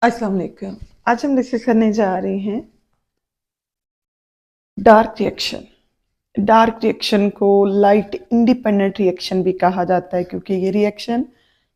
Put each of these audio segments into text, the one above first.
अस्सलाम वालेकुम। आज हम डिस्कस करने जा रहे हैं डार्क रिएक्शन। डार्क रिएक्शन को लाइट इंडिपेंडेंट रिएक्शन भी कहा जाता है क्योंकि ये रिएक्शन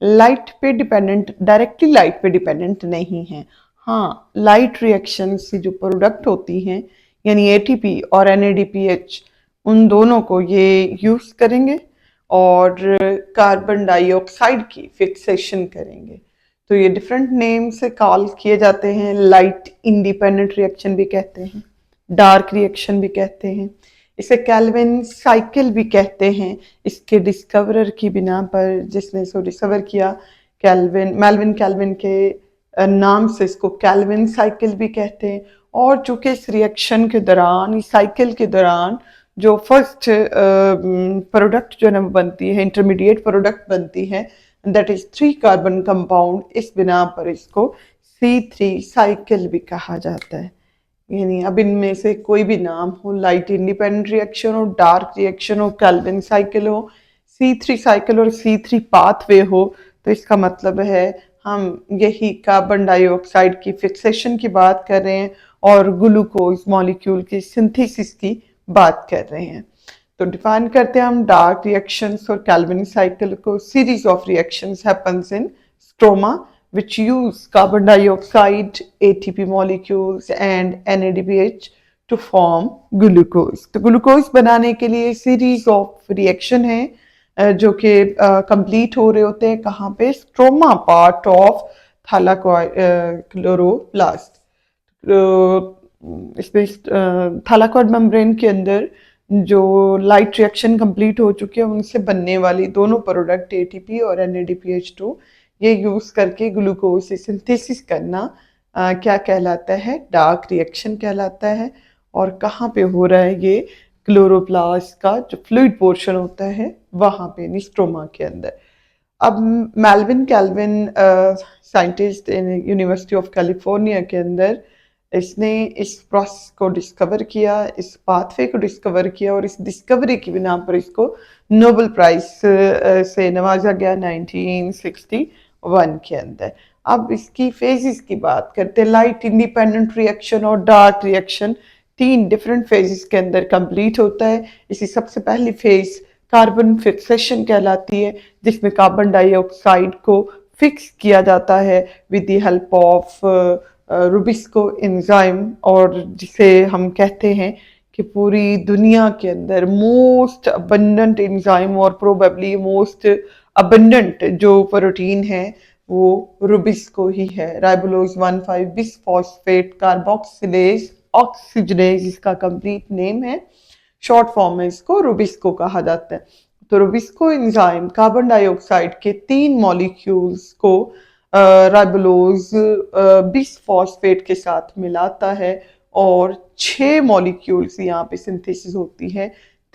लाइट पे डिपेंडेंट, डायरेक्टली लाइट पे डिपेंडेंट नहीं है। हाँ, लाइट रिएक्शन से जो प्रोडक्ट होती हैं यानी एटीपी और एनएडीपीएच, उन दोनों को ये यूज करेंगे और कार्बन डाइऑक्साइड की फिक्सेशन करेंगे। तो ये डिफरेंट नेम से कॉल किए जाते हैं। लाइट इंडिपेंडेंट रिएक्शन भी कहते हैं, डार्क रिएक्शन भी कहते हैं, इसे कैल्विन साइकिल भी कहते हैं। इसके डिस्कवरर की बिना पर, जिसने इसको डिस्कवर किया, कैल्विन, मेल्विन कैल्विन के नाम से इसको कैल्विन साइकिल भी कहते हैं। और चूंकि इस रिएक्शन के दौरान, इस साइकिल के दौरान जो फर्स्ट प्रोडक्ट जो है वो बनती है, इंटरमीडिएट प्रोडक्ट बनती है, दैट इज 3 कार्बन कंपाउंड, इस बिना पर इसको C3 साइकिल भी कहा जाता है। यानी अब इनमें से कोई भी नाम हो, लाइट इंडिपेंडेंट रिएक्शन हो, डार्क रिएक्शन हो, कैल्विन साइकिल हो, C3 साइकिल और C3 पाथवे हो, तो इसका मतलब है हम यही कार्बन डाइऑक्साइड की फिक्सेशन की बात कर रहे हैं और ग्लूकोज मॉलिक्यूल की सिंथेसिस की बात कर रहे हैं। तो डिफाइन करते हैं हम डार्क रिएक्शंस और कैल्विन साइकिल को। Series of reactions happens in stroma which use carbon dioxide, ATP molecules and NADPH to form glucose। तो ग्लूकोज बनाने के लिए सीरीज ऑफ रिएक्शन है जो कि कंप्लीट हो रहे होते हैं कहाँ पे? Stroma part of chloroplast. इसमें थैलाकोइड मेम्ब्रेन के अंदर जो लाइट रिएक्शन कंप्लीट हो चुकी है उनसे बनने वाली दोनों प्रोडक्ट एटीपी और NADPH2, ये यूज करके ग्लूकोज से सिंथेसिस करना क्या कहलाता है? डार्क रिएक्शन कहलाता है। और कहाँ पे हो रहा है ये? क्लोरोप्लास्ट का जो फ्लूइड पोर्शन होता है वहां पे, निस्ट्रोमा के अंदर। अब Melvin Calvin scientist in University of California के अंदर, इसने इस प्रोसेस को डिस्कवर किया, इस पाथवे को डिस्कवर किया और इस डिस्कवरी की बिना पर इसको नोबेल प्राइज से नवाजा गया 1961 के अंदर। अब इसकी फेजेस की बात करते हैं। लाइट इंडिपेंडेंट रिएक्शन और डार्क रिएक्शन 3 डिफरेंट फेजेस के अंदर कंप्लीट होता है। इसी सबसे पहली फेज कार्बन फिक्सेशन कहलाती है, जिसमें कार्बन डाइऑक्साइड को फिक्स किया जाता है with the help of Rubisco enzyme, और जिसे हम कहते हैं कि पूरी दुनिया के अंदर मोस्ट अबंडेंट एंजाइम और प्रोबेबली मोस्ट अबंडेंट जो प्रोटीन है वो रुबिस्को ही है। राइबोलोज 1,5 बिसफॉस्फेट कार्बोक्सिलेज ऑक्सीजनेज इसका कंप्लीट नेम है। शॉर्ट फॉर्म में इसको रुबिस्को कहा जाता है। तो रुबिस्को एंजाइम कार्बन डाइऑक्साइड के 3 मॉलिक्यूल्स को राइबोलोज बिसफॉस्फेट के साथ मिलाता है और 6 मॉलिक्यूल्स यहाँ पे सिंथेसिस होती है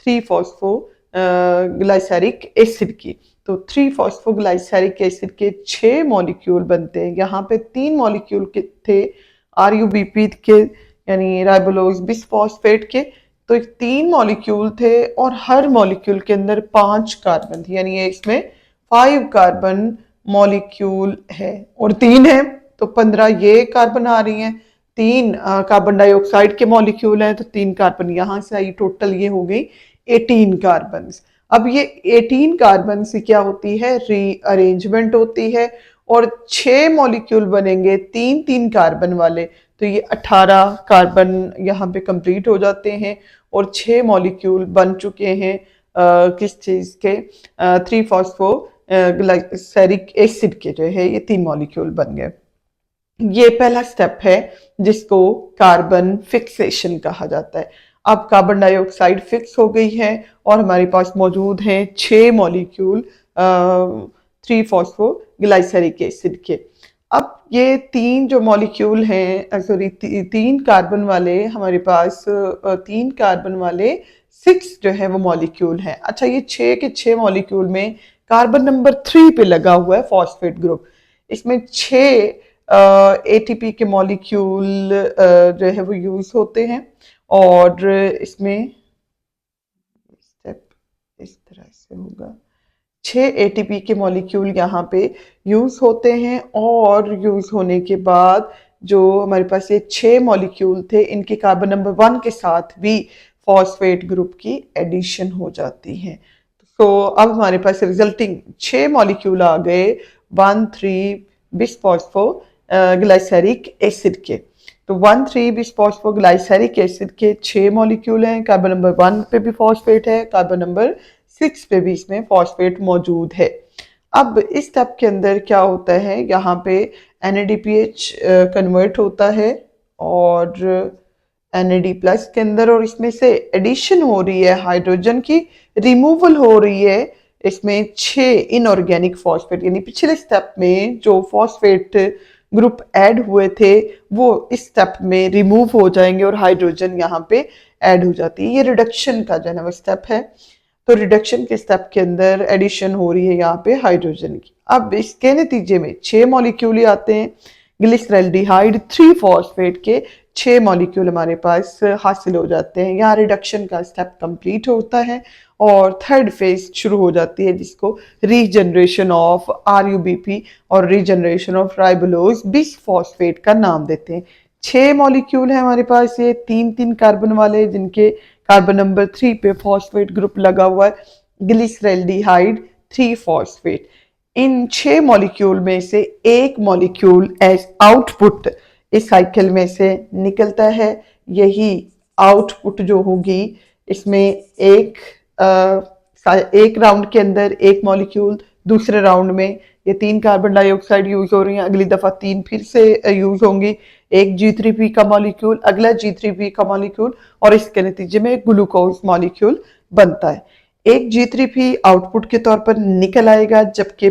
3 फॉस्फो ग्लाइसरिक एसिड की। तो 3 फॉस्फोग्लाइसरिक एसिड के 6 मॉलिक्यूल बनते हैं। यहाँ पे 3 मॉलिक्यूल के थे RUBP के, यानी राइबोलोज बिसफॉस्फेट के। तो 3 मॉलिक्यूल थे और हर मॉलिक्यूल के अंदर 5 कार्बन थे, यानी ये इसमें 5 कार्बन मॉलिक्यूल है और 3 है तो 15 ये कार्बन आ रही हैं। 3 कार्बन डाइऑक्साइड के मॉलिक्यूल हैं तो 3 कार्बन यहाँ से आई, टोटल ये हो गई 18 कार्बन। अब ये 18 कार्बन से क्या होती है? रीअरेंजमेंट होती है और 6 मॉलिक्यूल बनेंगे 3-3 कार्बन वाले, तो ये 18 कार्बन यहाँ पे कंप्लीट हो जाते हैं और 6 मॉलिक्यूल बन चुके हैं किस चीज के? 3 फॉस्फो ग्लाइसरिक एसिड के जो है ये 3 मॉलिक्यूल बन गए। ये पहला स्टेप है जिसको कार्बन फिक्सेशन कहा जाता है। अब कार्बन डाइऑक्साइड फिक्स हो गई है और हमारे पास मौजूद हैं 6 मॉलिक्यूल 3 फॉस्फो ग्लाइसरिक एसिड के। अब ये 3 जो मॉलिक्यूल हैं, सॉरी 3 कार्बन वाले हमारे पास, 3 कार्बन वाले 6 जो है वो मॉलिक्यूल हैं। अच्छा, ये 6 के 6 मॉलिक्यूल में कार्बन नंबर 3 पे लगा हुआ है फॉस्फेट ग्रुप। इसमें 6 ATP के मॉलिक्यूल जो है वो यूज होते हैं और इसमें स्टेप इस तरह से होगा 6 एटीपी के मॉलिक्यूल यहाँ पे यूज होते हैं और यूज होने के बाद जो हमारे पास ये 6 मॉलिक्यूल थे इनके कार्बन नंबर 1 के साथ भी फॉस्फेट ग्रुप की एडिशन हो जाती है। तो अब हमारे पास रिजल्टिंग 6 मॉलिक्यूल आ गए 1,3-बिसफॉस्फो ग्लाइसरिक एसिड के। तो 1,3-बिसफॉस्फोग्लाइसरिक एसिड के 6 मॉलिक्यूल हैं, कार्बन नंबर 1 पे भी फॉस्फेट है, कार्बन नंबर 6 पे भी इसमें फॉस्फेट मौजूद है। अब इस स्टेप के अंदर क्या होता है, यहाँ पे NADPH कन्वर्ट होता है और NAD प्लस के अंदर, और इसमें से एडिशन हो रही है हाइड्रोजन की, रिमूवल हो रही है इसमें 6 इनऑर्गेनिक फॉस्फेट, यानी पिछले स्टेप में जो फॉस्फेट ग्रुप ऐड हुए थे वो इस स्टेप में रिमूव हो जाएंगे और हाइड्रोजन यहाँ पे ऐड हो जाती है। ये रिडक्शन का जो है ना वो स्टेप है। तो रिडक्शन के स्टेप के अंदर एडिशन हो रही है यहाँ पे हाइड्रोजन की। अब इसके नतीजे में 6 मॉलिक्यूल आते हैं, ग्लिसरल्डिहाइड 3 फॉस्फेट के 6 मॉलिक्यूल हमारे पास हासिल हो जाते हैं। यहाँ रिडक्शन का स्टेप कंप्लीट होता है और थर्ड फेज शुरू हो जाती है जिसको रीजनरेशन ऑफ RUBP और रीजनरेशन ऑफ राइबोलोज बिसफॉस्फेट का नाम देते हैं। 6 मॉलिक्यूल है हमारे पास, ये 3-3 कार्बन वाले, जिनके कार्बन नंबर 3 पे फॉस्फेट ग्रुप लगा हुआ है, ग्लिसरल्डिहाइड 3 फॉस्फेट। इन 6 मॉलिक्यूल में से एक मॉलिक्यूल एज आउटपुट इस साइकिल में से निकलता है। यही आउटपुट जो होगी इसमें एक राउंड के अंदर एक मॉलिक्यूल, दूसरे राउंड में ये 3 कार्बन डाइऑक्साइड यूज हो रही हैं, अगली दफा 3 फिर से यूज होंगी, एक G3P का मॉलिक्यूल, अगला G3P का मॉलिक्यूल, और इसके नतीजे में ग्लूकोज मॉलिक्यूल बनता है। एक G3P आउटपुट के तौर पर निकल आएगा, जबकि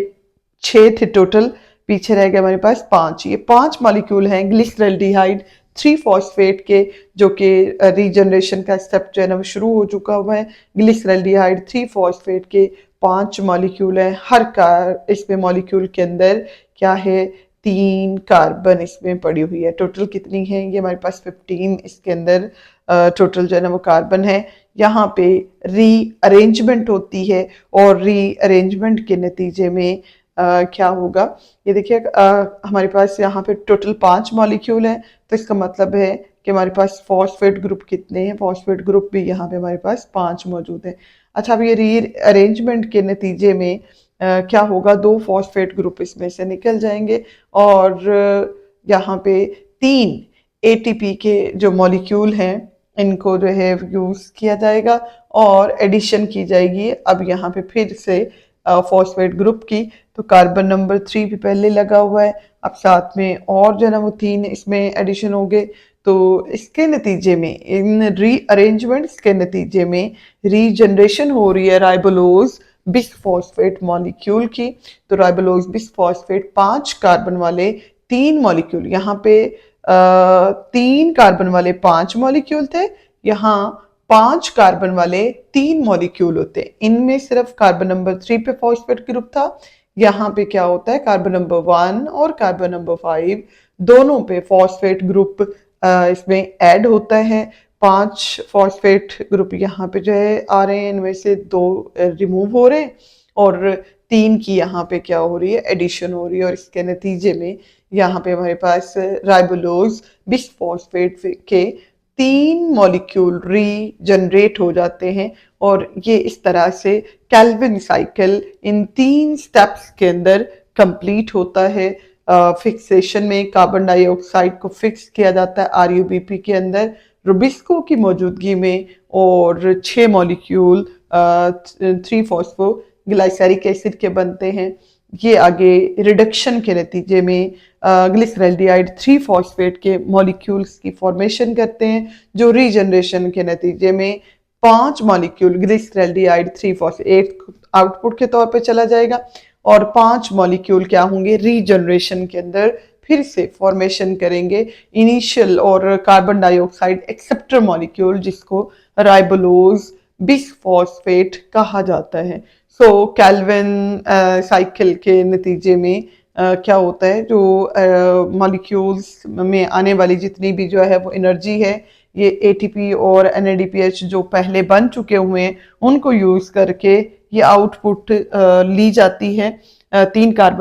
6 थे टोटल, पीछे रह गए हमारे पास 5। ये 5 मॉलिक्यूल हैं ग्लिसरल्डिहाइड 3 फॉस्फेट के, जो कि रीजनरेशन का स्टेप जो है ना वो शुरू हो चुका हुआ है। ग्लिसरल्डिहाइड 3 फॉस्फेट के 5 मॉलिक्यूल हैं। हर इसमें मॉलिक्यूल के अंदर क्या है, 3 कार्बन इसमें पड़ी हुई है। टोटल कितनी है, ये हमारे पास 15 इसके अंदर टोटल जो है ना वो कार्बन है। यहाँ पे रीअरेंजमेंट होती है और रीअरेंजमेंट के नतीजे में क्या होगा, ये देखिए हमारे पास यहाँ पे टोटल 5 मॉलिक्यूल हैं, तो इसका मतलब है कि हमारे पास फॉस्फेट ग्रुप कितने हैं, फॉस्फेट ग्रुप भी यहाँ पे हमारे पास 5 मौजूद है। अच्छा, अब ये रीअरेंजमेंट के नतीजे में क्या होगा, 2 फॉस्फेट ग्रुप इसमें से निकल जाएंगे और यहाँ पे 3 ATP के जो मॉलिक्यूल हैं इनको जो है यूज किया जाएगा और एडिशन की जाएगी अब यहाँ पे फिर से फॉस्फेट ग्रुप की। तो कार्बन नंबर 3 भी पहले लगा हुआ है, अब साथ में और जो है ना वो 3 इसमें एडिशन हो गए। तो इसके नतीजे में, इन रीअरेंजमेंट्स के नतीजे में रीजनरेशन हो रही है राइबोलोज बिसफॉस्फेट मॉलिक्यूल की। तो राइबोलोज बिसफॉस्फेट 5 कार्बन वाले 3 मॉलिक्यूल, यहाँ पे 3 कार्बन वाले 5 मॉलिक्यूल थे, यहाँ 5 कार्बन वाले 3 मॉलिक्यूल होते हैं। इनमें सिर्फ कार्बन नंबर 3 पे फॉस्फेट ग्रुप था, यहाँ पे क्या होता है, कार्बन नंबर 1 और कार्बन नंबर 5 दोनों पे फॉस्फेट ग्रुप इसमें ऐड होता है। 5 फॉस्फेट ग्रुप यहाँ पे जो है आ रहे हैं, इनमें से 2 रिमूव हो रहे हैं और 3 की यहाँ पे क्या हो रही है, एडिशन हो रही है, और इसके नतीजे में यहाँ पे हमारे पास राइबोलोज बिसफॉस्फेट के 3 मॉलिक्यूल रीजनरेट हो जाते हैं। और ये इस तरह से कैल्विन साइकिल इन 3 स्टेप्स के अंदर कंप्लीट होता है। फिक्सेशन में कार्बन डाइऑक्साइड को फिक्स किया जाता है RUBP के अंदर रुबिस्को की मौजूदगी में, और 6 मॉलिक्यूल 3 फॉस्फो ग्लाइसरिक एसिड के बनते हैं। ये आगे रिडक्शन के नतीजे में ग्लिसरल्डिहाइड 3 फॉस्फेट के मॉलिक्यूल्स की फॉर्मेशन करते हैं, जो रीजनरेशन के नतीजे में 5 मॉलिक्यूल ग्लिसरल्डिहाइड 3 फॉस्फेट आउटपुट के तौर पे चला जाएगा और 5 मॉलिक्यूल क्या होंगे, रीजनरेशन के अंदर फिर से फॉर्मेशन करेंगे इनिशियल और कार्बन डाइऑक्साइड एक्सेप्टर मॉलिक्यूल, जिसको राइबोलोज बिसफॉस्फेट कहा जाता है। सो कैल्विन साइकिल के नतीजे में क्या होता है, जो मॉलिक्यूल्स में आने वाली जितनी भी जो है वो एनर्जी है, ये ATP और NADPH जो पहले बन चुके हुए हैं उनको यूज करके ये आउटपुट ली जाती है 3 कार्बन